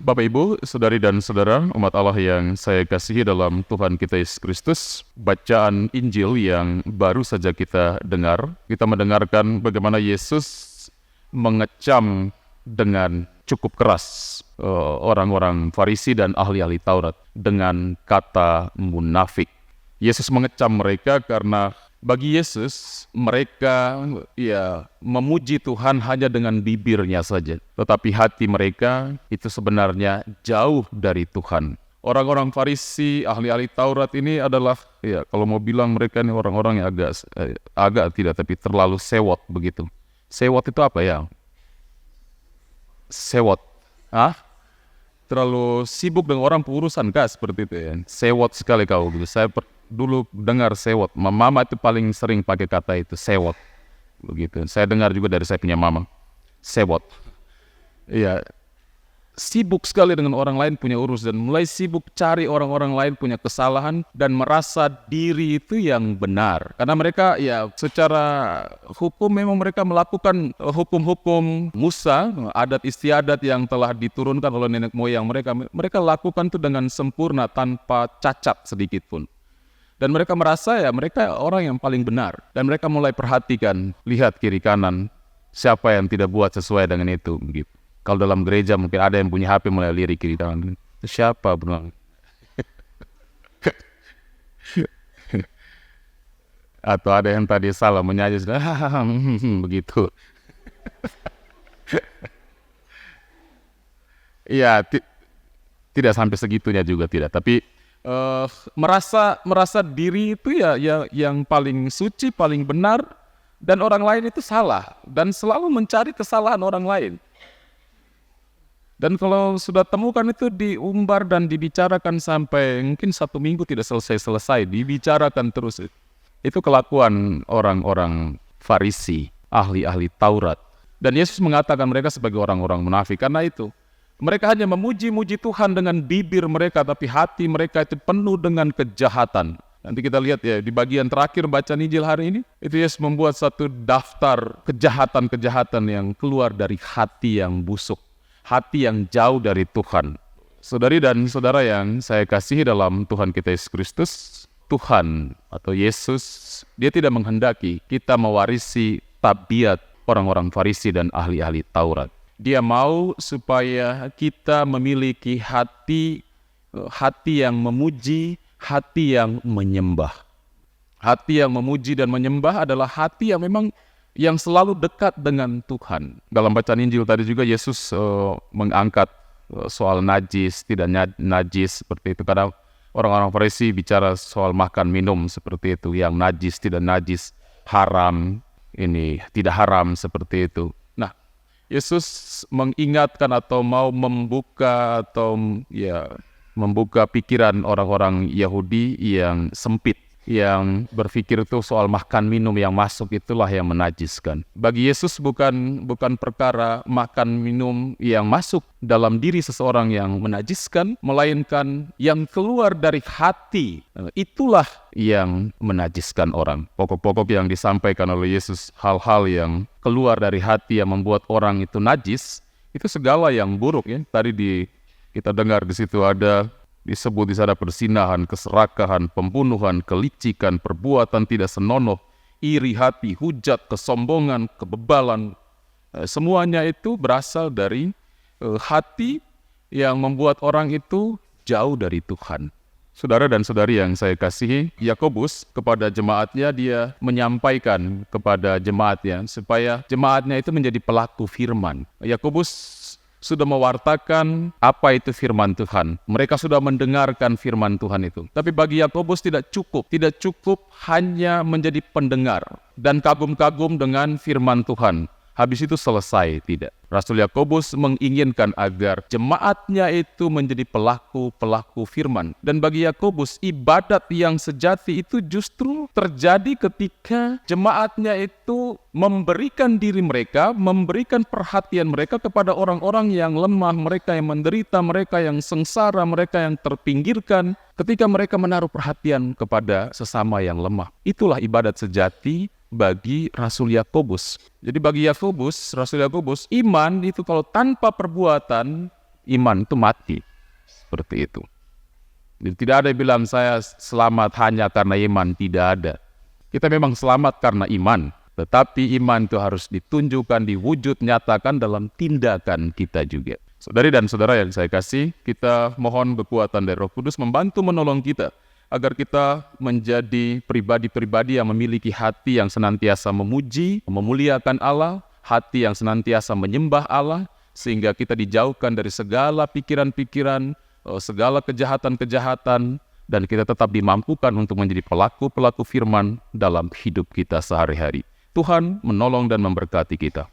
Bapak Ibu, saudari dan saudara, umat Allah yang saya kasihi dalam Tuhan kita Yesus Kristus, bacaan Injil yang baru saja kita dengar, kita mendengarkan bagaimana Yesus mengecam dengan cukup keras orang-orang Farisi dan ahli-ahli Taurat dengan kata munafik. Yesus mengecam mereka karena bagi Yesus, mereka memuji Tuhan hanya dengan bibirnya saja. Tetapi hati mereka itu sebenarnya jauh dari Tuhan. Orang-orang Farisi, ahli-ahli Taurat ini adalah, kalau mau bilang mereka ini orang-orang yang agak tidak, tapi terlalu sewot begitu. Sewot itu apa ya? Sewot. Terlalu sibuk dengan orang pengurusan seperti itu ya. Sewot sekali kau gitu. Saya dulu dengar sewot. Mama itu paling sering pakai kata itu, sewot. Begitu. Saya dengar juga dari saya punya mama. Sewot. Iya. Sibuk sekali dengan orang lain punya urus dan mulai sibuk cari orang-orang lain punya kesalahan dan merasa diri itu yang benar. Karena mereka secara hukum memang mereka melakukan hukum-hukum Musa, adat istiadat yang telah diturunkan oleh nenek moyang mereka. Mereka lakukan itu dengan sempurna tanpa cacat sedikit pun. Dan mereka merasa mereka orang yang paling benar. Dan mereka mulai perhatikan, lihat kiri kanan, siapa yang tidak buat sesuai dengan itu. Begitu. Kalau dalam gereja mungkin ada yang punya HP mulai lirik kiri kanan. Itu siapa bro? Atau ada yang tadi salah menyanyi, begitu. Tidak sampai segitunya juga tidak. Tapi merasa diri itu yang paling suci, paling benar, dan orang lain itu salah, dan selalu mencari kesalahan orang lain. Dan kalau sudah temukan itu diumbar dan dibicarakan sampai mungkin 1 minggu tidak selesai, dibicarakan terus. Itu kelakuan orang-orang Farisi, ahli-ahli Taurat. Dan Yesus mengatakan mereka sebagai orang-orang munafik karena itu. Mereka hanya memuji-muji Tuhan dengan bibir mereka, tapi hati mereka itu penuh dengan kejahatan. Nanti kita lihat di bagian terakhir bacaan Injil hari ini, itu Yesus membuat satu daftar kejahatan-kejahatan yang keluar dari hati yang busuk, hati yang jauh dari Tuhan. Saudari dan saudara yang saya kasihi dalam Tuhan kita Yesus Kristus, Tuhan atau Yesus, dia tidak menghendaki kita mewarisi tabiat orang-orang Farisi dan ahli-ahli Taurat. Dia mau supaya kita memiliki hati yang memuji, hati yang menyembah. Hati yang memuji dan menyembah adalah hati yang memang yang selalu dekat dengan Tuhan. Dalam bacaan Injil tadi juga Yesus mengangkat soal najis, tidak najis seperti itu. Karena orang-orang Farisi bicara soal makan minum seperti itu, yang najis, tidak najis, haram, ini tidak haram seperti itu. Nah, Yesus mengingatkan atau mau membuka pikiran orang-orang Yahudi yang sempit, yang berpikir itu soal makan minum yang masuk itulah yang menajiskan. Bagi Yesus bukan perkara makan minum yang masuk dalam diri seseorang yang menajiskan, melainkan yang keluar dari hati. Itulah yang menajiskan orang. Pokok-pokok yang disampaikan oleh Yesus, hal-hal yang keluar dari hati yang membuat orang itu najis, itu segala yang buruk ya. Tadi kita dengar di situ disebut di sana persinahan, keserakahan, pembunuhan, kelicikan, perbuatan tidak senonoh, iri hati, hujat, kesombongan, kebebalan. Semuanya itu berasal dari hati yang membuat orang itu jauh dari Tuhan. Saudara dan saudari yang saya kasihi, Yakobus kepada jemaatnya dia menyampaikan kepada jemaatnya supaya jemaatnya itu menjadi pelaku firman. Yakobus sudah mewartakan apa itu firman Tuhan. Mereka sudah mendengarkan firman Tuhan itu. Tapi bagi Yakobus tidak cukup hanya menjadi pendengar dan kagum-kagum dengan firman Tuhan. Habis itu selesai, tidak. Rasul Yakobus menginginkan agar jemaatnya itu menjadi pelaku firman. Dan bagi Yakobus, ibadat yang sejati itu justru terjadi ketika jemaatnya itu memberikan diri mereka, memberikan perhatian mereka kepada orang-orang yang lemah, mereka yang menderita, mereka yang sengsara, mereka yang terpinggirkan. Ketika mereka menaruh perhatian kepada sesama yang lemah. Itulah ibadat sejati bagi Rasul Yakobus. Jadi bagi Rasul Yakobus, iman itu kalau tanpa perbuatan iman itu mati. Seperti itu. Jadi tidak ada yang bilang saya selamat hanya karena iman, tidak ada. Kita memang selamat karena iman, tetapi iman itu harus ditunjukkan, diwujud nyatakan dalam tindakan kita juga. Saudari dan saudara yang saya kasih, kita mohon kekuatan dari Roh Kudus membantu menolong kita, agar kita menjadi pribadi-pribadi yang memiliki hati yang senantiasa memuji, memuliakan Allah, hati yang senantiasa menyembah Allah, sehingga kita dijauhkan dari segala pikiran-pikiran, segala kejahatan-kejahatan, dan kita tetap dimampukan untuk menjadi pelaku-pelaku firman dalam hidup kita sehari-hari. Tuhan menolong dan memberkati kita.